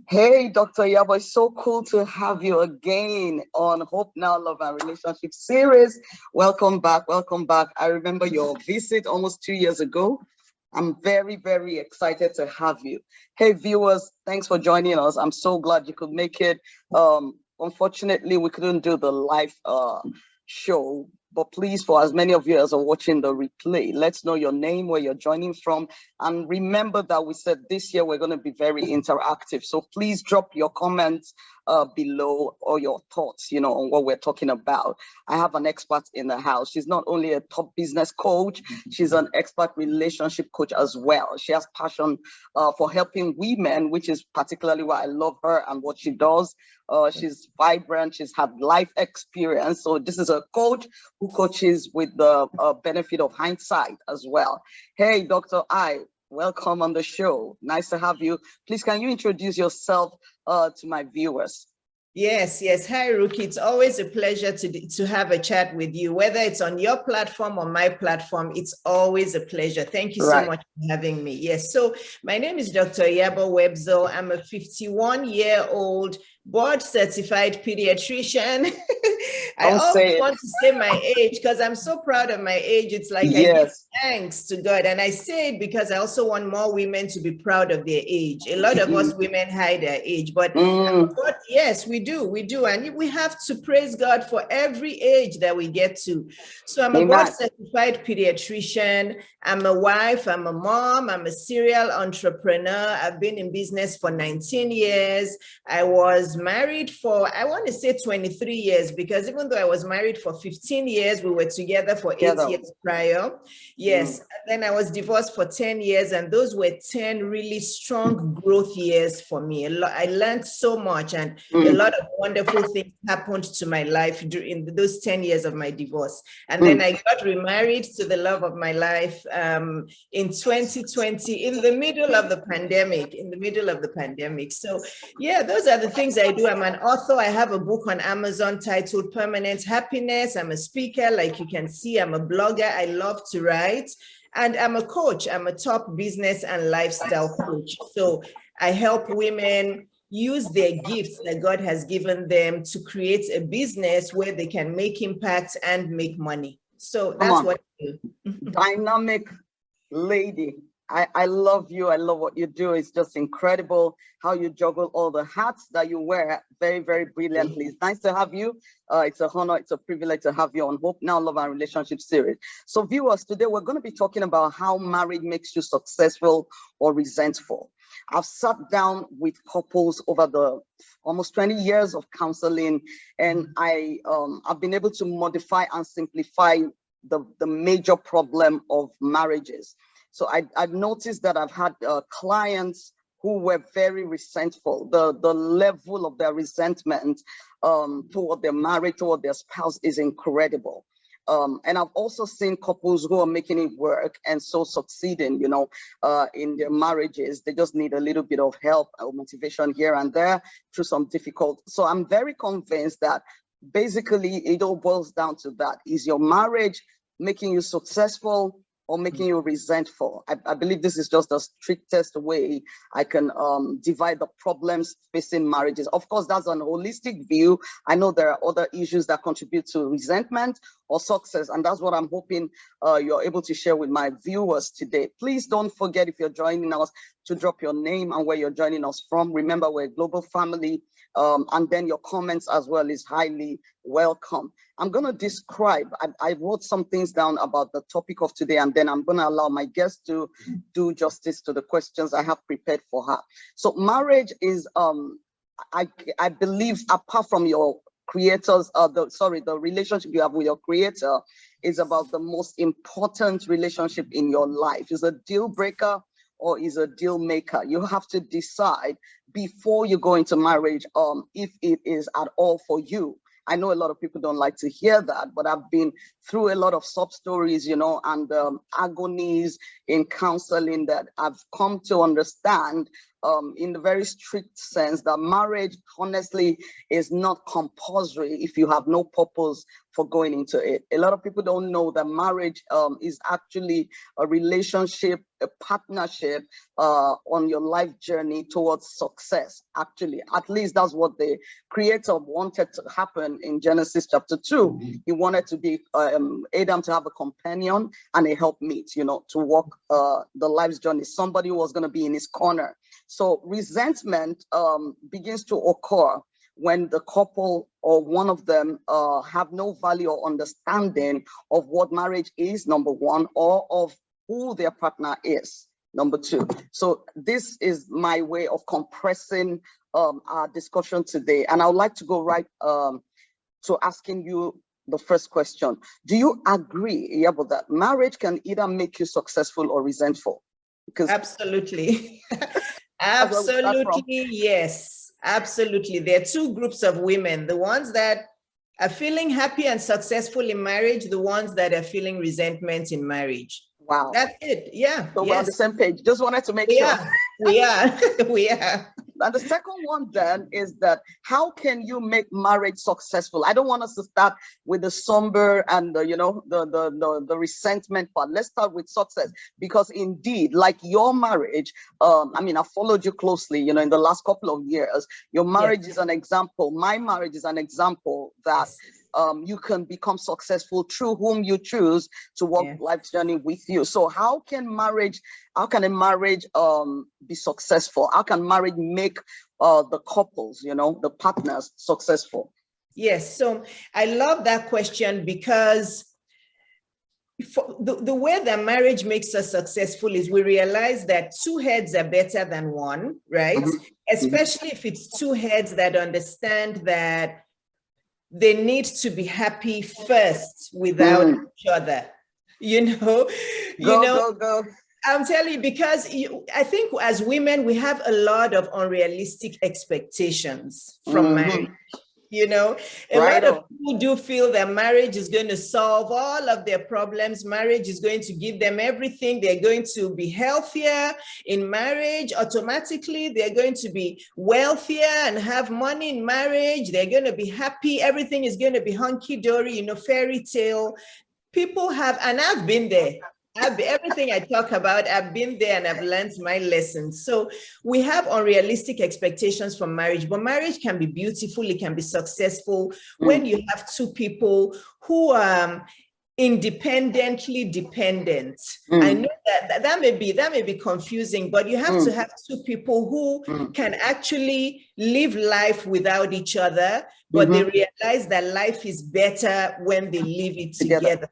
Hey, Dr. Yabo, it's so cool to have you again on Hope Now, Love and Relationship series. Welcome back. Welcome back. I remember your visit almost 2 years ago. I'm very, very excited to have you. Hey, viewers, thanks for joining us. I'm so glad you could make it. Unfortunately, we couldn't do the live show, but please, for as many of you as are watching the replay, let's know your name, where you're joining from. And remember that we said this year we're going to be very interactive. So please drop your comments below or your thoughts, on what we're talking about. I have an expert in the house. She's not only a top business coach, she's an expert relationship coach as well. She has passion for helping women, which is particularly why I love her and what she does. She's vibrant. She's had life experience. So this is a coach who coaches with the benefit of hindsight as well. Hey, Dr. I, welcome on the show. Nice to have you. Please, can you introduce yourself to my viewers? Yes. Hi, Rookie. It's always a pleasure to have a chat with you, whether it's on your platform or my platform. It's always a pleasure. Thank you so much for having me. Yes. So my name is Dr. Yabo Webzo. I'm a 51-year-old board certified pediatrician. I always want to say my age because I'm so proud of my age. It's like I give thanks to God. And I say it because I also want more women to be proud of their age. A lot of us women hide their age, but yes, we do. And we have to praise God for every age that we get to. So I'm a board certified pediatrician. I'm a wife. I'm a mom. I'm a serial entrepreneur. I've been in business for 19 years. I was married for, I want to say 23 years, because even though I was married for 15 years, we were together for 8 years prior. Yes. And then I was divorced for 10 years, and those were 10 really strong growth years for me. I learned so much, and a lot of wonderful things happened to my life during those 10 years of my divorce. And then I got remarried to the love of my life in 2020, in the middle of the pandemic. So yeah, those are the things I do. I'm an author. I have a book on Amazon titled Permanent Happiness. I'm a speaker, like you can see. I'm a blogger. I love to write. And I'm a coach. I'm a top business and lifestyle coach. So I help women use their gifts that God has given them to create a business where they can make impact and make money. So that's what I do. Dynamic lady. I love you. I love what you do. It's just incredible how you juggle all the hats that you wear very, very brilliantly. It's nice to have you. It's an honor. It's a privilege to have you on Hope Now, Love and Relationship series. So viewers, today we're going to be talking about how marriage makes you successful or resentful. I've sat down with couples over the almost 20 years of counseling, and I've been able to modify and simplify the major problem of marriages. So I've noticed that I've had clients who were very resentful. The level of their resentment toward their marriage, toward their spouse is incredible. And I've also seen couples who are making it work and so succeeding, in their marriages. They just need a little bit of help or motivation here and there through some difficult. So I'm very convinced that basically it all boils down to that. Is your marriage making you successful or making you resentful? I believe this is just the strictest way I can divide the problems facing marriages. Of course, that's an holistic view. I know there are other issues that contribute to resentment or success, and that's what I'm hoping you're able to share with my viewers today. Please don't forget, if you're joining us, to drop your name and where you're joining us from. Remember, we're a global family, and then your comments as well is highly welcome. I'm going to describe, I wrote some things down about the topic of today, and then I'm going to allow my guest to do justice to the questions I have prepared for her. So marriage is, I believe, apart from your creators, the relationship you have with your creator is about the most important relationship in your life. Is a deal breaker or is a deal maker. You have to decide before you go into marriage if it is at all for you. I know a lot of people don't like to hear that, but I've been through a lot of sub stories, and agonies in counseling that I've come to understand in the very strict sense that marriage, honestly, is not compulsory if you have no purpose for going into it. A lot of people don't know that marriage is actually a relationship, a partnership on your life journey towards success. Actually, at least that's what the creator wanted to happen in Genesis chapter 2. He wanted to be Adam to have a companion and a helpmeet, you know, to walk the life's journey. Somebody who was going to be in his corner. So resentment begins to occur when the couple or one of them have no value or understanding of what marriage is, number one, or of who their partner is, number two. So this is my way of compressing our discussion today. And I would like to go right to asking you the first question. Do you agree, Yabo, that marriage can either make you successful or resentful? Because absolutely. Absolutely, yes. Absolutely. There are two groups of women, the ones that are feeling happy and successful in marriage, the ones that are feeling resentment in marriage. Wow. That's it. Yeah. So we're on the same page. Just wanted to make sure. We are. We are. And the second one then is that how can you make marriage successful? I don't want us to start with the somber and the resentment part. Let's start with success, because indeed, like your marriage, I mean, I followed you closely, you know, in the last couple of years. Your marriage is an example. My marriage is an example that you can become successful through whom you choose to walk life's journey with you. So how can a marriage be successful? How can marriage make the couples, you know, the partners successful? Yes, so I love that question, because the way that marriage makes us successful is we realize that two heads are better than one, right? Mm-hmm. Especially if it's two heads that understand that they need to be happy first without each other, Go. I'm telling you, because I think as women, we have a lot of unrealistic expectations from marriage. You know, a lot of people do feel that marriage is going to solve all of their problems. Marriage is going to give them everything. They're going to be healthier in marriage. Automatically, they're going to be wealthier and have money in marriage. They're going to be happy. Everything is going to be hunky-dory, you know, fairy tale. People have, and I've been there. Everything I talk about, I've been there and I've learned my lessons. So we have unrealistic expectations from marriage, but marriage can be beautiful. It can be successful when you have two people who are independently dependent. I know that may be confusing, but you have to have two people who can actually live life without each other, but they realize that life is better when they live it together.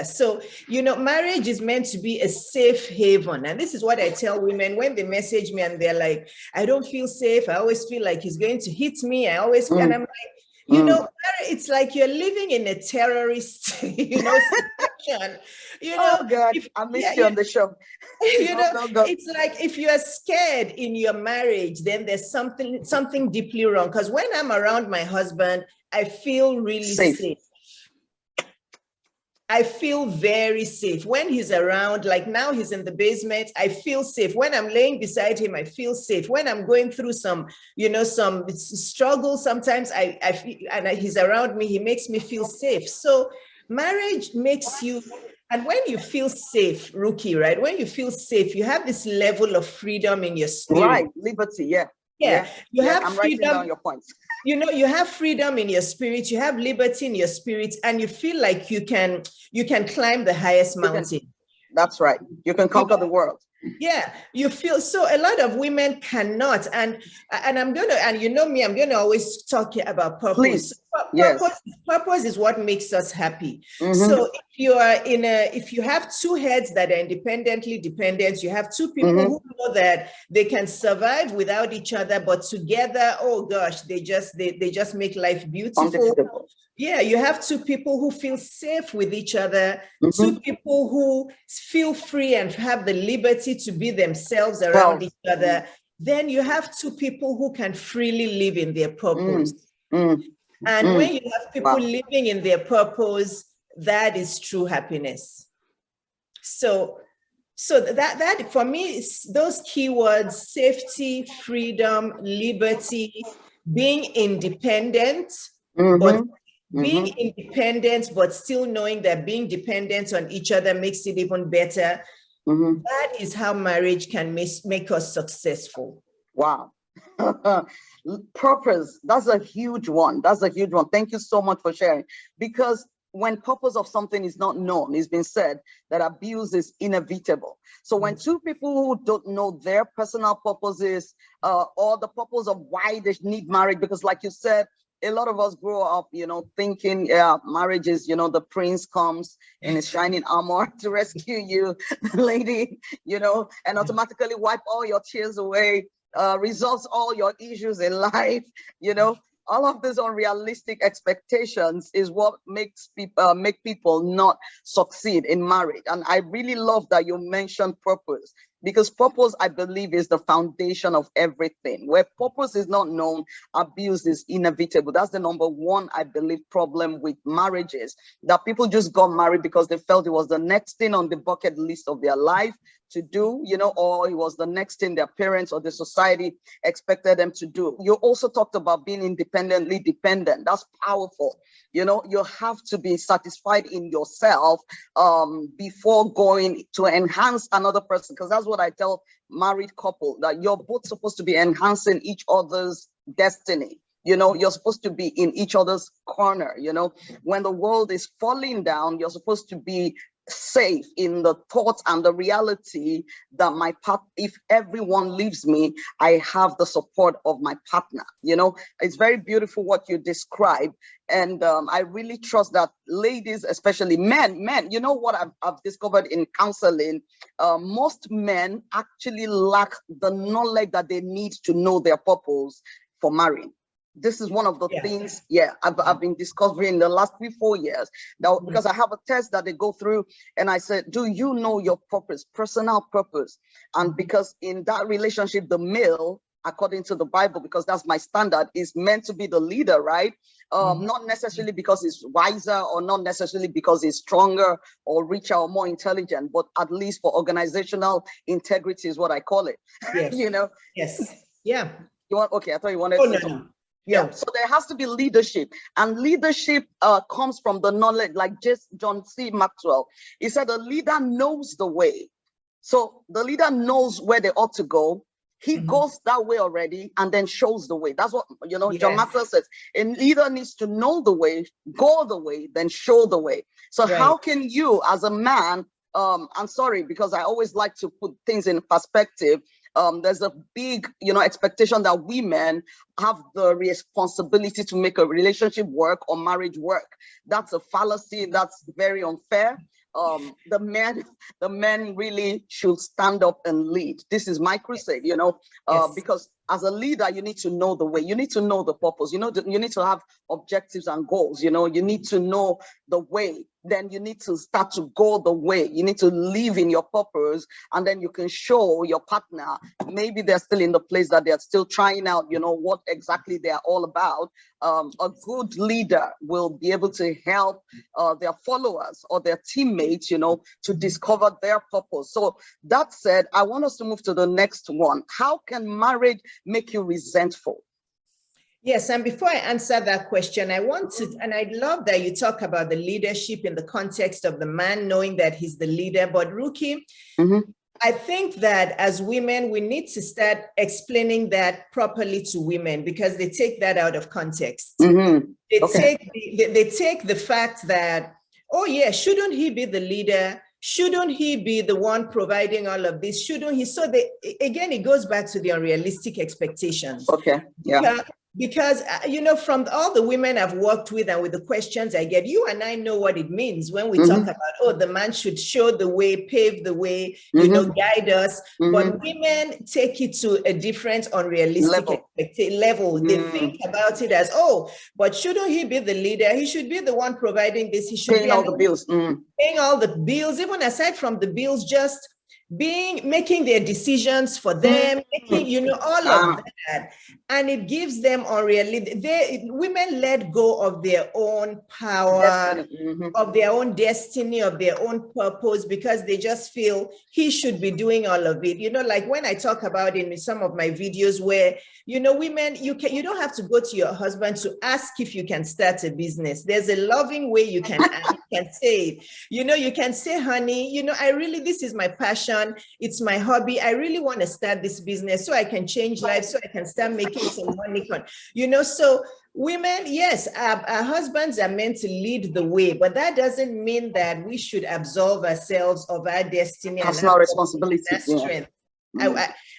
So, you know, marriage is meant to be a safe haven. And this is what I tell women when they message me and they're like, I don't feel safe. I always feel like he's going to hit me. I always feel, and I'm like, you know, it's like you're living in a terrorist, you know, situation. You know, oh God, I missed you on the show. You know, it's like if you are scared in your marriage, then there's something deeply wrong. Because when I'm around my husband, I feel really safe. I feel very safe when he's around. Like now he's in the basement, I feel safe. When I'm laying beside him, I feel safe. When I'm going through some struggle, sometimes I feel, and he's around me, he makes me feel safe. So marriage makes you, and when you feel safe, Rookie, right? When you feel safe, you have this level of freedom in your spirit. Right, liberty, you have I'm freedom. Writing down your points. You know, you have freedom in your spirit, you have liberty in your spirit, and you feel like you can climb the highest mountain. That's right. You can conquer the world. Yeah, you feel so. A lot of women cannot, and I'm gonna, and you know me, I'm gonna always talk about purpose. Please. Yes. Purpose is what makes us happy. So if you have two heads that are independently dependent, you have two people who know that they can survive without each other, but together, oh gosh, they just make life beautiful. Yeah, you have two people who feel safe with each other, two people who feel free and have the liberty to be themselves around each other. Then you have two people who can freely live in their purpose. And when you have people living in their purpose, that is true happiness. So So that for me, those keywords: safety, freedom, liberty, being independent, but being independent, but still knowing that being dependent on each other makes it even better. That is how marriage can make us successful. Wow. Purpose, that's a huge one. That's a huge one. Thank you so much for sharing. Because when purpose of something is not known, it's been said that abuse is inevitable. So when two people who don't know their personal purposes or the purpose of why they need marriage, because like you said, a lot of us grow up, thinking, yeah, marriage is, the prince comes in his shining armor to rescue you, the lady, and automatically wipe all your tears away, resolves all your issues in life, all of these unrealistic expectations is what makes people make people not succeed in marriage. And I really love that you mentioned purpose, because purpose, I believe, is the foundation of everything. Where purpose is not known, abuse is inevitable. That's the number one, I believe, problem with marriages, that people just got married because they felt it was the next thing on the bucket list of their life to do, or it was the next thing their parents or the society expected them to do. You also talked about being independently dependent. That's powerful. You have to be satisfied in yourself before going to enhance another person, because that's what I tell married couple, that you're both supposed to be enhancing each other's destiny. You're supposed to be in each other's corner. When the world is falling down, you're supposed to be safe in the thoughts and the reality that if everyone leaves me, I have the support of my partner. It's very beautiful what you describe. And I really trust that ladies, especially men, what I've discovered in counseling, most men actually lack the knowledge that they need to know their purpose for marrying. This is one of the things, I've been discovering in the last 3-4 years. Now, because I have a test that they go through, and I said, do you know your purpose, personal purpose? And because in that relationship, the male, according to the Bible, because that's my standard, is meant to be the leader, right? Not necessarily because he's wiser, or not necessarily because he's stronger or richer or more intelligent, but at least for organizational integrity is what I call it. Yes. Yes. Yeah. Okay, I thought you wanted to say something. Yeah, so there has to be leadership, and leadership comes from the knowledge, like just John C. Maxwell. He said a leader knows the way. So the leader knows where they ought to go. He goes that way already and then shows the way. That's what, John Maxwell says. A leader needs to know the way, go the way, then show the way. So how can you, as a man, I'm sorry, because I always like to put things in perspective. There's a big, expectation that women have the responsibility to make a relationship work or marriage work. That's a fallacy. That's very unfair. The men really should stand up and lead. This is my crusade, because as a leader, you need to know the way. You need to know the purpose. You need to have objectives and goals. You need to know the way. Then you need to start to go the way. You need to live in your purpose, and then you can show your partner. Maybe they're still in the place that they're still trying out, what exactly they're all about. A good leader will be able to help their followers or their teammates, to discover their purpose. So that said, I want us to move to the next one. How can marriage make you resentful? Yes, and before I answer that question, I want to, and I love that you talk about the leadership in the context of the man knowing that he's the leader. But Ruki, I think that as women, we need to start explaining that properly to women, because they take that out of context. They take the fact that, oh yeah, shouldn't he be the leader? Shouldn't he be the one providing all of this? Shouldn't he? So again, it goes back to the unrealistic expectations. Okay. Yeah. Because, from all the women I've worked with and with the questions I get, you and I know what it means when we talk about, the man should show the way, pave the way, guide us. But women take it to a different unrealistic level. They think about it as, but shouldn't he be the leader? He should be the one providing this. He should paying all the bills. Paying all the bills, even aside from the bills, just making their decisions for them, making, you know, all of that. And it gives them women let go of their own power, of their own destiny, of their own purpose, because they just feel he should be doing all of it. You know, like when I talk about in some of my videos where, you know, women, you don't have to go to your husband to ask if you can start a business. There's a loving way you can say it. You know, you can say, honey, you know, this is my passion. It's my hobby. I really want to start this business so I can change lives, so I can start making some money. You know, so women, yes, our husbands are meant to lead the way, but that doesn't mean that we should absolve ourselves of our destiny and our responsibility, strength.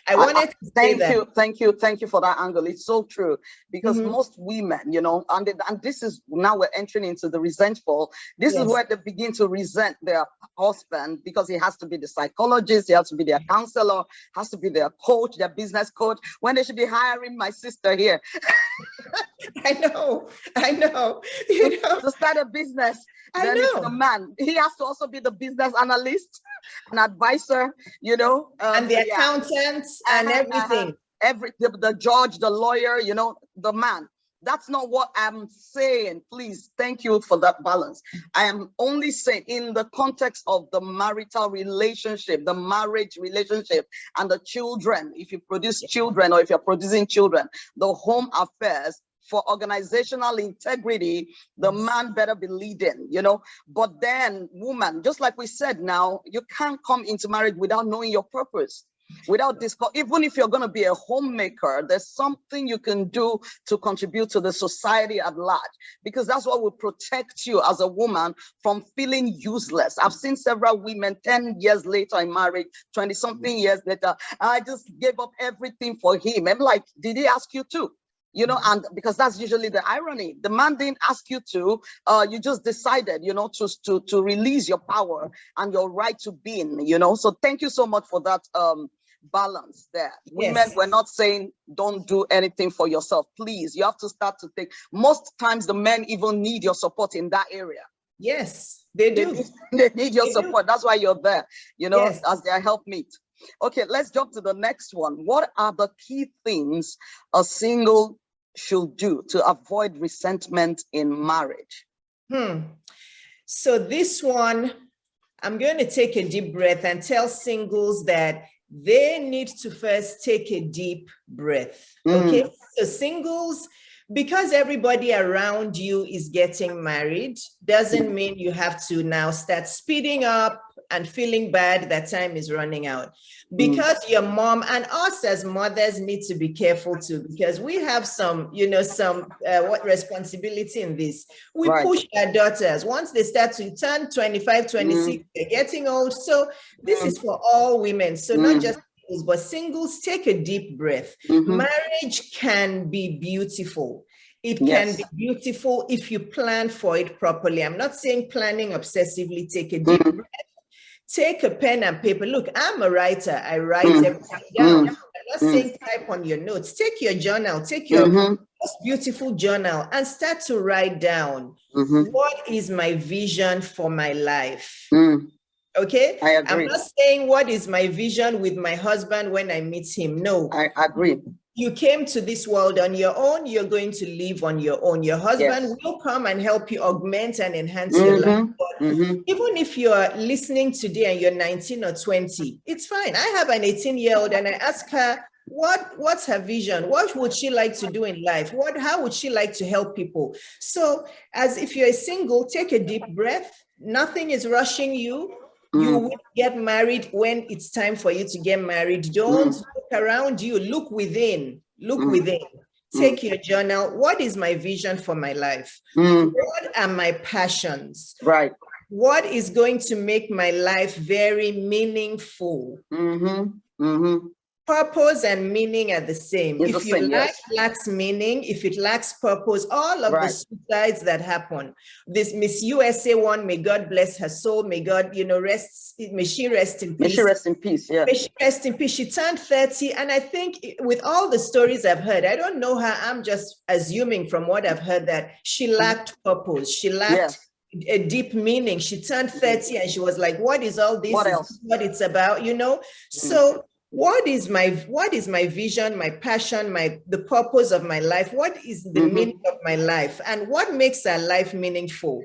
I wanted to say that. Thank you for that angle. It's so true, because most women, you know, and this is, now we're entering into the resentful. This is where they begin to resent their husband, because he has to be the psychologist, he has to be their counselor, has to be their coach, their business coach, when they should be hiring my sister here. I know. You know, to start a business. Then it's the man. He has to also be the business analyst, an advisor, you know, and the accountants and everything. The judge, the lawyer, you know, the man. That's not what I'm saying. Please, thank you for that balance. I am only saying in the context of the marital relationship, the marriage relationship, and the children. If you produce children, or if you're producing children, the home affairs, for organizational integrity, the man better be leading, you know. But then, woman, just like we said now, you can't come into marriage without knowing your purpose. Without this, even if you're going to be a homemaker, there's something you can do to contribute to the society at large, because that's what will protect you as a woman from feeling useless. I've seen several women 10 years later in marriage, 20 something years later, I just gave up everything for him. I'm like, did he ask you to? You know, and because that's usually the irony. The man didn't ask you to, you just decided, you know, to release your power and your right to being, you know. So thank you so much for that balance there. Women, we're not saying don't do anything for yourself. Please, you have to start to think. Most times the men even need your support in that area. Yes, they do. They need your support. That's why you're there, you know, as their helpmate. Okay, let's jump to the next one. What are the key things a single should do to avoid resentment in marriage? So this one, I'm going to take a deep breath and tell singles that they need to first take a deep breath. Okay, so singles, because everybody around you is getting married, doesn't mean you have to now start speeding up and feeling bad that time is running out. Because your mom and us as mothers need to be careful too, because we have some, you know, what responsibility in this. We push our daughters. Once they start to turn 25, 26, they're getting old. So this is for all women. So not just singles, but singles, take a deep breath. Marriage can be beautiful. It can be beautiful if you plan for it properly. I'm not saying planning obsessively. Take a deep breath. Take a pen and paper. Look, I'm a writer. I write everything down. I'm not saying type on your notes. Take your journal. Take your most beautiful journal and start to write down, what is my vision for my life? Okay? I agree. I'm not saying what is my vision with my husband when I meet him. No. I agree. You came to this world on your own. You're going to live on your own. Your husband will come and help you augment and enhance your life. But even if you're listening today and you're 19 or 20, it's fine. I have an 18-year-old and I ask her, what's her vision? What would she like to do in life? How would she like to help people? So as if you're a single, take a deep breath. Nothing is rushing you. You will get married when it's time for you to get married. Don't look around you. Look within. Look within. Take your journal. What is my vision for my life? What are my passions? Right. What is going to make my life very meaningful? Purpose and meaning are the same. If your life lacks meaning, if it lacks purpose, all of the suicides that happen. This Miss USA one, may God bless her soul. May God, you know, may she rest in peace. May she rest in peace, yeah. May she rest in peace. She turned 30, and I think with all the stories I've heard, I don't know her, I'm just assuming from what I've heard that she lacked purpose. She lacked a deep meaning. She turned 30 and she was like, what is all this? What Is else? what it's about, you know? So what is my vision, my passion, the purpose of my life? What is the meaning of my life? And what makes our life meaningful,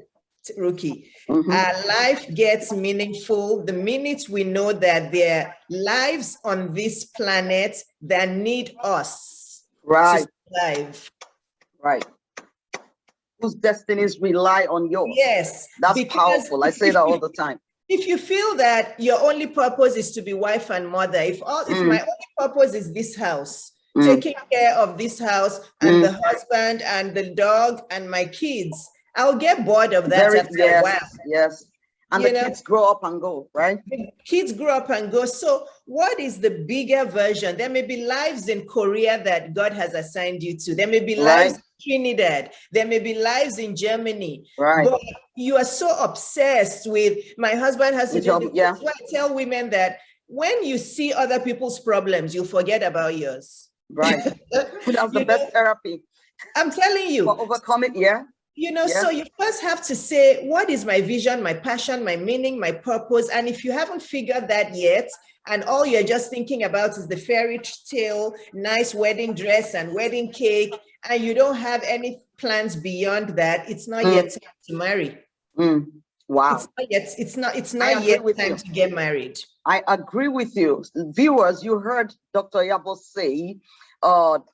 Rookie? Our life gets meaningful the minute we know that there are lives on this planet that need us to survive. Right. Whose destinies rely on yours. Yes. That's powerful. I say that all the time. If you feel that your only purpose is to be wife and mother, if my only purpose is this house, taking care of this house and the husband and the dog and my kids, I'll get bored of that after a while. Yes. And the kids grow up and go, right? The kids grow up and go. So what is the bigger version? There may be lives in Korea that God has assigned you to. There may be lives in Trinidad. There may be lives in Germany. But you are so obsessed with my husband has to do this. That's why I tell women that when you see other people's problems, you forget about yours. Right. That's the best therapy. I'm telling you. For overcoming, you know, so you first have to say, what is my vision, my passion, my meaning, my purpose? And if you haven't figured that yet, and all you're just thinking about is the fairy tale, nice wedding dress and wedding cake, and you don't have any plans beyond that, it's not yet time to marry. Wow. It's not yet time to get married. I agree with you. Viewers, you heard Dr. Yabo say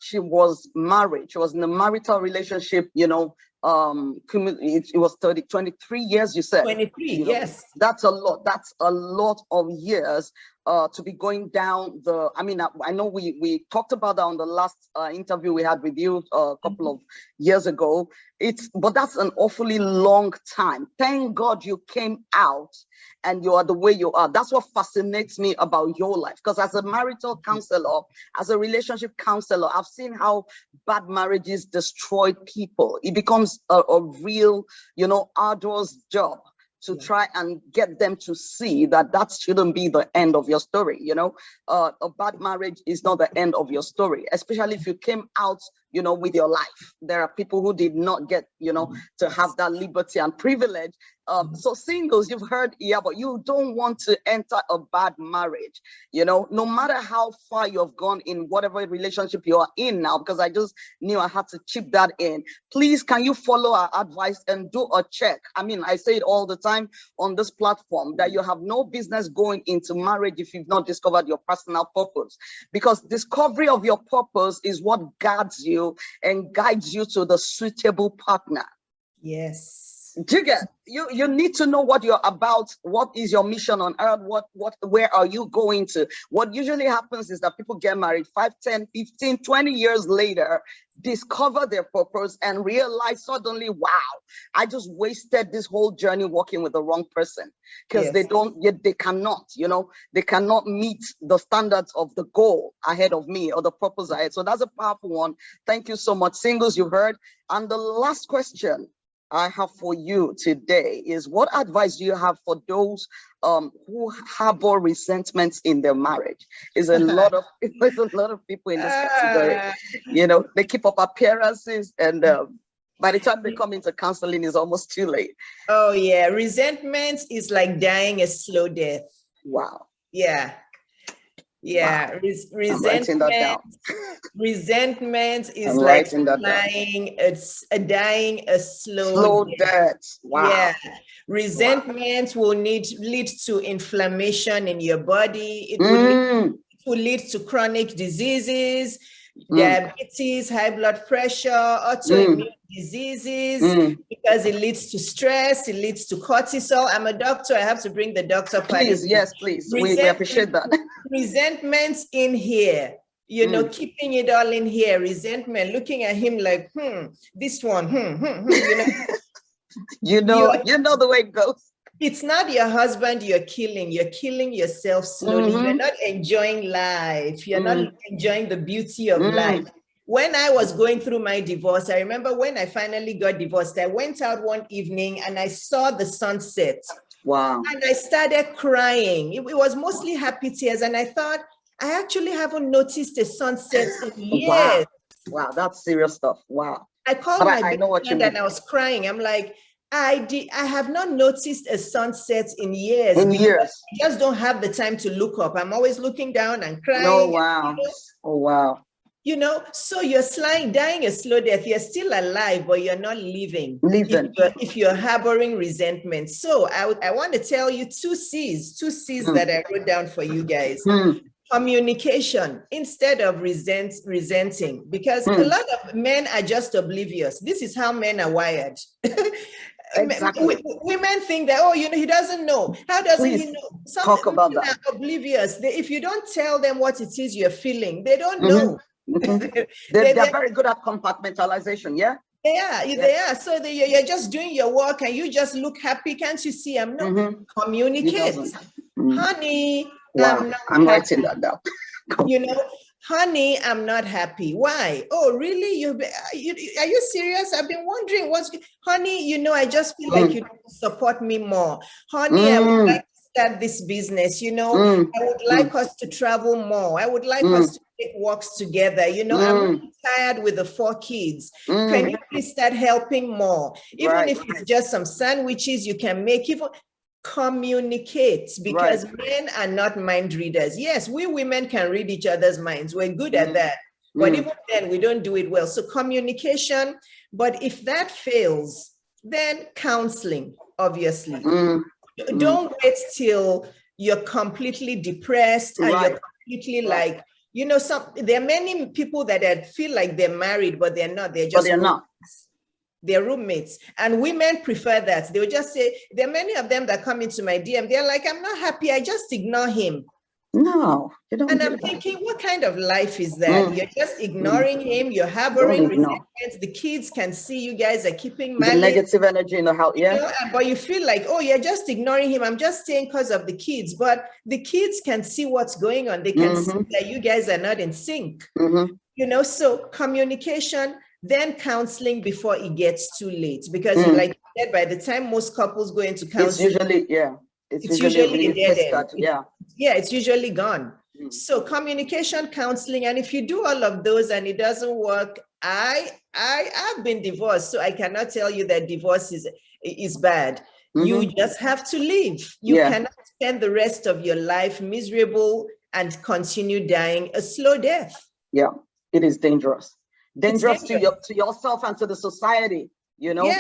she was married. She was in a marital relationship, you know, it was 23 years, you said. 23, yes. That's a lot. That's a lot of years to be going down the, I mean, I know we talked about that on the last interview we had with you a couple of years ago. But that's an awfully long time. Thank God you came out and you are the way you are. That's what fascinates me about your life. Because as a marital counselor, as a relationship counselor, I've seen how bad marriages destroy people. It becomes a real, you know, arduous job to try and get them to see that shouldn't be the end of your story. You know, a bad marriage is not the end of your story, especially if you came out, you know, with your life. There are people who did not get, you know, to have that liberty and privilege. So singles, you've heard, but you don't want to enter a bad marriage, you know, no matter how far you've gone in whatever relationship you are in now, because I just knew I had to chip that in. Please, can you follow our advice and do a check? I mean, I say it all the time on this platform that you have no business going into marriage if you've not discovered your personal purpose, because discovery of your purpose is what guards you and guides you to the suitable partner. Yes. You need to know what you're about. What is your mission on earth? Where are you going to? What usually happens is that people get married 5, 10, 15, 20 years later, discover their purpose and realize suddenly, wow, I just wasted this whole journey working with the wrong person, because they cannot, you know, they cannot meet the standards of the goal ahead of me or the purpose ahead. So that's a powerful one. Thank you so much, singles, you heard. And the last question I have for you today is, what advice do you have for those who harbor resentments in their marriage? There's a lot of people in this category. You know, they keep up appearances, and by the time they come into counseling, it's almost too late. Oh yeah, resentment is like dying a slow death. Wow. Yeah. Yeah, resentment is like dying a slow death. Wow. Yeah, resentment will lead to inflammation in your body. It will lead to chronic diseases, diabetes, high blood pressure, autoimmune diseases, because it leads to stress, it leads to cortisol. I'm a doctor, I have to bring the doctor part. Please, yes, please. We appreciate that. Resentments in here, you know, keeping it all in here. Resentment, looking at him like, this one, you know, you know the way it goes. It's not your husband you're killing yourself slowly. You're not enjoying life. You're not enjoying the beauty of life. When I was going through my divorce, I remember when I finally got divorced, I went out one evening and I saw the sunset. Wow. And I started crying. It was mostly happy tears. And I thought, I actually haven't noticed a sunset in years. Wow, that's serious stuff. Wow. I called my best friend and I was crying. I'm like, I have not noticed a sunset in years. In because years. I just don't have the time to look up. I'm always looking down and crying. Oh, wow. Oh, wow. You know, so you're dying a slow death. You're still alive, but you're not living. If you're harboring resentment. So I want to tell you two C's that I wrote down for you guys. Communication instead of resenting, because a lot of men are just oblivious. This is how men are wired. Exactly. Women think that, oh, you know, he doesn't know. How doesn't he know? Some talk about that. Are oblivious. If you don't tell them what it is you're feeling, they don't know. They're very good at compartmentalization. Yeah. They are. So you're just doing your work and you just look happy. Can't you see? I'm not communicate. Honey, wow. I'm writing that down. You know, honey, I'm not happy. Why? Oh, really? Are you serious? I've been wondering honey, you know, I just feel like you support me more. Honey, I would like to start this business. You know, I would like us to travel more. I would like us to take walks together. You know, I'm really tired with the 4 kids. Can you please start helping more? Even if it's just some sandwiches you can make, even communicate, because men are not mind readers. Yes, we women can read each other's minds. We're good at that. But even then, we don't do it well. So communication. But if that fails, then counseling, obviously. Don't wait till you're completely depressed and you're completely like, you know, there are many people that feel like they're married, but they're not. They're just They're roommates. And women prefer that. They'll just say, there are many of them that come into my DM. They're like, I'm not happy. I just ignore him. No, you don't. And I'm thinking, what kind of life is that? You're just ignoring him. You're harboring resentment. The kids can see you guys are keeping malice. The negative energy in the house. Yeah. You know, but you feel like, oh, you're just ignoring him. I'm just staying because of the kids. But the kids can see what's going on. They can see that you guys are not in sync. You know, so communication, then counseling before it gets too late. Because like you said, by the time most couples go into counseling, it's usually a dead end. It's usually gone. So communication, counseling, and if you do all of those and it doesn't work, I've been divorced, so I cannot tell you that divorce is bad. You just have to leave. You cannot spend the rest of your life miserable and continue dying a slow death. Yeah, it is dangerous. Dangerous to yourself and to the society, you know.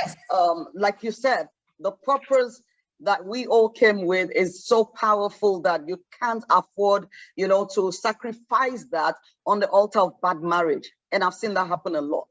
Like you said, the purpose that we all came with is so powerful that you can't afford, you know, to sacrifice that on the altar of bad marriage. And I've seen that happen a lot.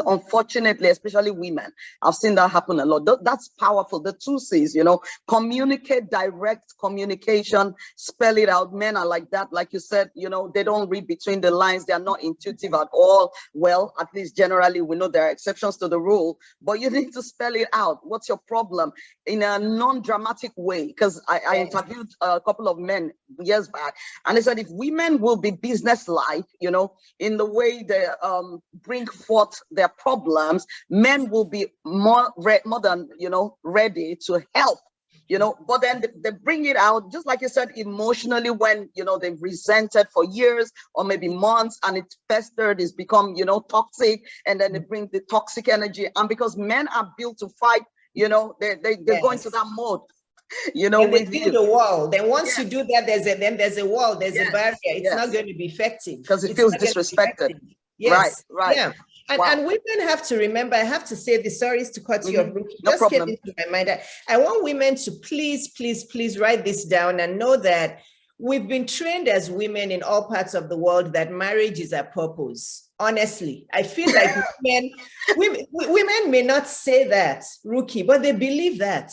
Unfortunately, especially women, I've seen that happen a lot. That's powerful. The 2 C's, you know, communicate, direct communication, spell it out. Men are like that. Like you said, you know, they don't read between the lines. They are not intuitive at all. Well, at least generally, we know there are exceptions to the rule, but you need to spell it out. What's your problem in a non-dramatic way? Because I interviewed a couple of men years back, and they said if women will be business-like, you know, in the way they bring forth their problems, men will be more than, you know, ready to help, you know. But then they bring it out, just like you said, emotionally, when, you know, they've resented for years or maybe months, and it's festered, it's become, you know, toxic, and then they bring the toxic energy. And because men are built to fight, you know, they go into that mode. You know, with you. The wall. Then once you do that, there's a wall, there's a barrier. It's not going to be effective because it feels disrespected. Yes. Right. Yeah. And women have to remember, I have to say this, sorry to cut you off, just get into my mind. I want women to please write this down and know that we've been trained as women in all parts of the world that marriage is a purpose. Honestly, I feel like women may not say that, Rookie, but they believe that.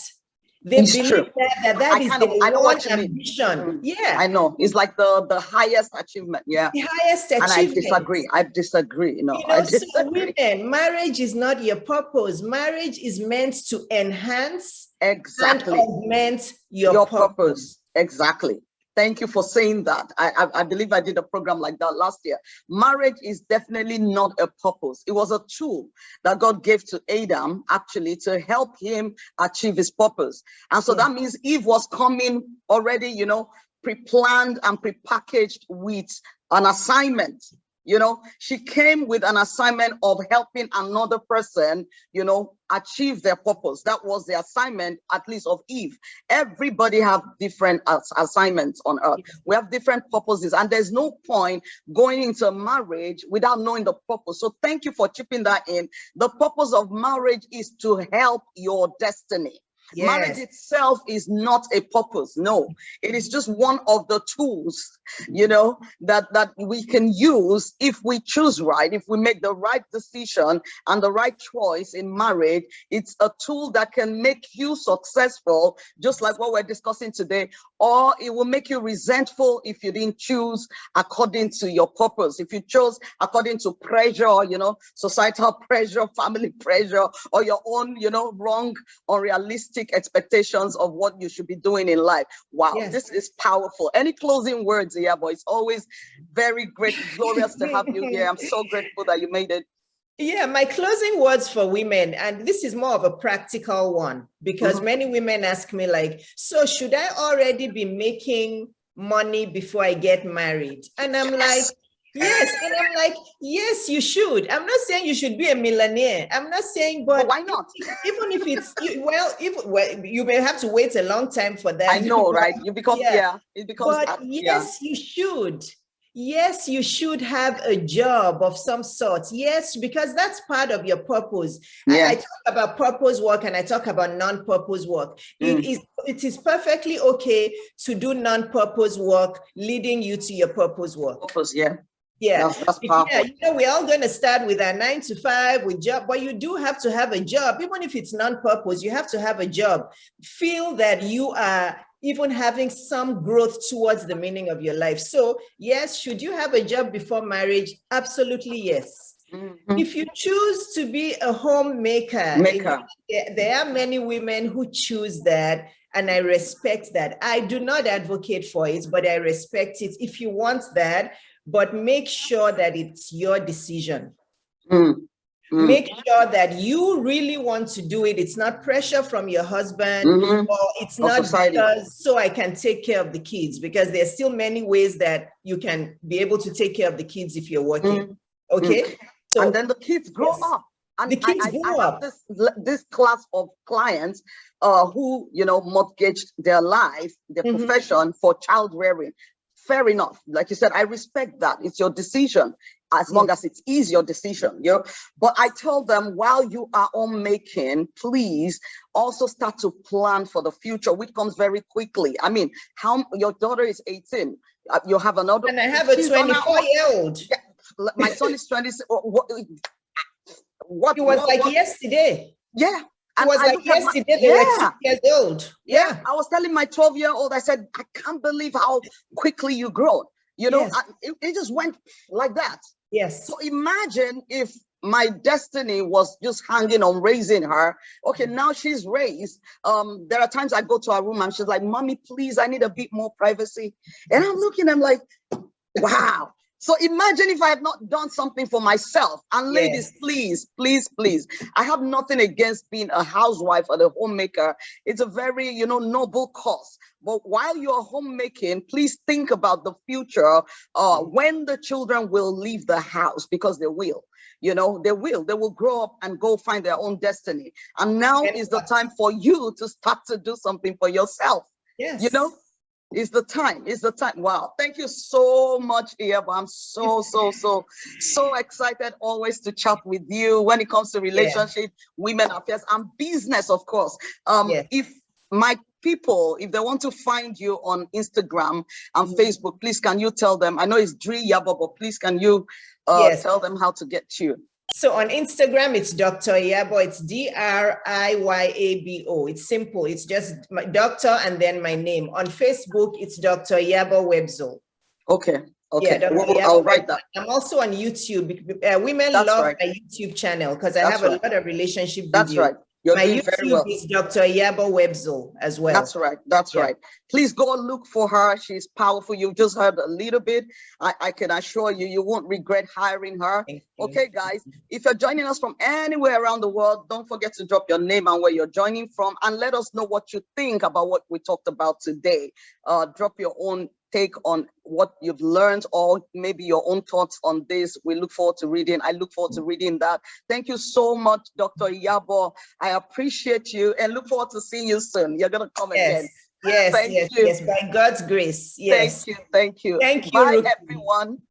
They believe that is the one ambition. Yeah, I know. It's like the highest achievement. Yeah, the highest achievement. And I disagree. No, you know, I disagree. So women, marriage is not your purpose. Marriage is meant to enhance and augment your purpose. Exactly. Thank you for saying that. I believe I did a program like that last year. Marriage is definitely not a purpose. It was a tool that God gave to Adam, actually, to help him achieve his purpose. And so that means Eve was coming already, you know, pre-planned and pre-packaged with an assignment. You know, she came with an assignment of helping another person, you know, achieve their purpose. That was the assignment, at least of Eve. Everybody have different assignments on earth. We have different purposes, and there's no point going into marriage without knowing the purpose. So thank you for chipping that in. The purpose of marriage is to help your destiny. Yes. Marriage itself is not a purpose. No, it is just one of the tools, you know, that we can use if we choose right, if we make the right decision and the right choice in marriage. It's a tool that can make you successful, just like what we're discussing today, or it will make you resentful if you didn't choose according to your purpose. If you chose according to pressure, you know, societal pressure, family pressure, or your own, you know, wrong, unrealistic expectations of what you should be doing in life. Wow, yes. This is powerful. Any closing words here, boy? It's always very great, glorious to have you here. I'm so grateful that you made it. Yeah, my closing words for women, and this is more of a practical one, because many women ask me like, so should I already be making money before I get married? And I'm like, yes. And I'm like, yes, you should. I'm not saying you should be a millionaire. I'm not saying, but why not? Even if it's, well, you may have to wait a long time for that. I know, right? You become, it becomes. But yes, you should. Yes, you should have a job of some sort. Yes, because that's part of your purpose. Yeah. I talk about purpose work and I talk about non-purpose work. It is perfectly okay to do non-purpose work leading you to your purpose work. Purpose, yeah. Yeah, that's powerful. Yeah, you know, we're all going to start with a 9 to 5 with job, but you do have to have a job. Even if it's non-purpose, you have to have a job. Feel that you are even having some growth towards the meaning of your life. So yes, should you have a job before marriage? Absolutely, yes. If you choose to be a homemaker, there are many women who choose that, and I respect that. I do not advocate for it, but I respect it if you want that. But make sure that it's your decision. Make sure that you really want to do it. It's not pressure from your husband, or it's not because so I can take care of the kids, because there's still many ways that you can be able to take care of the kids if you're working. Okay. So, and then the kids grow up. And the kids grow up. I have this class of clients who, you know, mortgaged their life, their profession for child rearing. Fair enough. Like you said, I respect that. It's your decision, as long as it is your decision. You know? But I tell them, while you are homemaking, please also start to plan for the future, which comes very quickly. I mean, your daughter is 18. You have another. And I have a 24-year-old. Yeah, my son is 20. It was like yesterday. Yeah. It was like yesterday, they were 2 years old. Yeah. I was telling my 12-year-old, I said, I can't believe how quickly you grow. You know, it just went like that. Yes. So imagine if my destiny was just hanging on raising her. Okay, now she's raised. There are times I go to her room and she's like, Mommy, please, I need a bit more privacy. And I'm looking, I'm like, wow. So imagine if I have not done something for myself. And ladies, please, please, please. I have nothing against being a housewife or a homemaker. It's a very, you know, noble cause. But while you're homemaking, please think about the future when the children will leave the house, because they will. You know, they will grow up and go find their own destiny. And now is the time for you to start to do something for yourself. Yes. You know? It's the time. Wow. Thank you so much, Iyabo. I'm so excited always to chat with you when it comes to relationship, women affairs, and business, of course. If my people, if they want to find you on Instagram and Facebook, please can you tell them? I know it's Dri Iyabo, but please can you tell them how to get you? So on Instagram, it's Dr. Iyabo. It's DRIYABO. It's simple. It's just my doctor and then my name. On Facebook, it's Dr. Iyabo Webzo. Okay. Yeah, I'll write that. I'm also on YouTube. Women love my YouTube channel because I have a lot of relationship videos. That's right. My YouTube is Dr. Iyabo Webzo as well. That's right. That's right. Please go look for her. She's powerful. You've just heard a little bit. I can assure you, you won't regret hiring her. Okay, guys, if you're joining us from anywhere around the world, don't forget to drop your name and where you're joining from, and let us know what you think about what we talked about today. Drop your own take on what you've learned, or maybe your own thoughts on this. We look forward to reading. I look forward to reading that. Thank you so much, Dr. Iyabo. I appreciate you and look forward to seeing you soon. You're going to come again. Yes, Thank yes, you. yes, by God's grace. Yes. Thank you. Thank you. Thank you, Bye, Ruki. everyone.